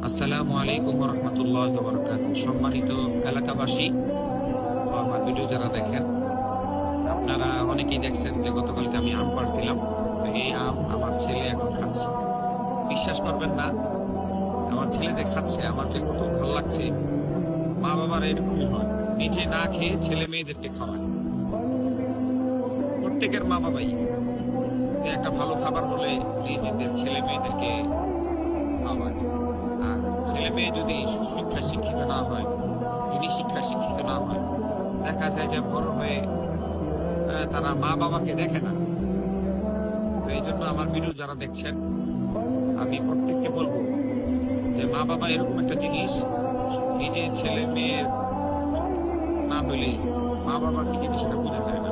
আসসালামু আলাইকুম রহমতুল্লাহ বরকাতুহু। সম্মানিত এলাকাবাসী ও আমার ভিডিও যারা দেখেন, আপনারা অনেকেই দেখছেন যে গতকালকে আমি আম পাড়ছিলাম। তো এই আম আমার ছেলে এখন খাচ্ছে। বিশ্বাস করবেন না, আমার ছেলে যে খাচ্ছে আমার যে কত ভালো লাগছে। মা বাবার এরকমই হয়, নিজে না খেয়ে ছেলে মেয়েদেরকে খাওয়ায়। প্রত্যেকের মা বাবাই যে একটা ভালো খাবার হলে নিজেদের ছেলে মেয়েদেরকে খাওয়ায়। আর ছেলে মেয়ে যদি সুশিক্ষায় শিক্ষিত না হয়, দিনী শিক্ষায় শিক্ষিত না হয়, দেখা যায় যে বড় হয়ে তারা মা বাবাকে দেখে না। তো এই জন্য আমার ভিডিও যারা দেখছেন, আমি প্রত্যেককে বলবো যে মা বাবা এরকম একটা জিনিস, নিজে ছেলে মেয়ের না হইলে মা বাবা কি জিনিস সেটা বোঝা যায় না।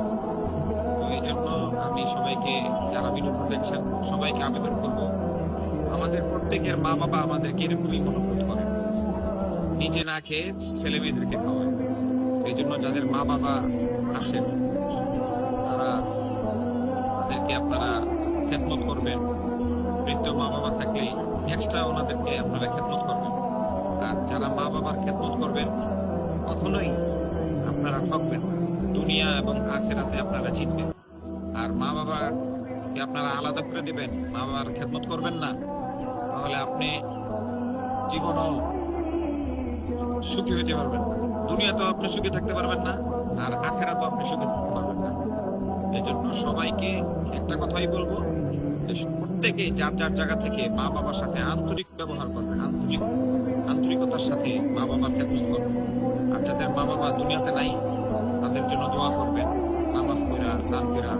তো এই জন্য আমি সবাইকে, যারা ভিডিও দেখছেন, সবাইকে আবেদন করবো, আমাদের প্রত্যেকের মা বাবা আমাদেরকে এরকমই মনোভূত করে, নিজে না খেয়ে ছেলে মেয়েদেরকে খাওয়ায়। এই জন্য যাদের মা বাবা আছেন তারা, তাদেরকে আপনারা খেদমত করবেন। বৃদ্ধ মা বাবা থাকলে এক্সট্রা ওনাদেরকে আপনারা খেদমত করবেন। আর যারা মা বাবার খেদমত করবেন, কখনোই আপনারা ঠকবেন না। দুনিয়া এবং আখেরাতে আপনারা জিতবেন। আর মা বাবাকে আপনারা আলাদা করে দিবেন, মা বাবার খেদমত করবেন না, তাহলে আপনি জীবনও সুখী হইতে পারবেন না। দুনিয়াতেও আপনি সুখী থাকতে পারবেন না, আর আখেরাতেও আপনি সুখী থাকতে পারবেন না। এই জন্য সবাইকে একটা কথাই বলবো, যে প্রত্যেকেই যার যার জায়গা থেকে মা বাবার সাথে আন্তরিক ব্যবহার করবেন, আন্তরিকতার সাথে মা বাবার খেদমত করবেন। আর যাদের মা বাবা দুনিয়াতে নাই, তাদের জন্য দোয়া করবেন, নামাজ পড়া, দান করা,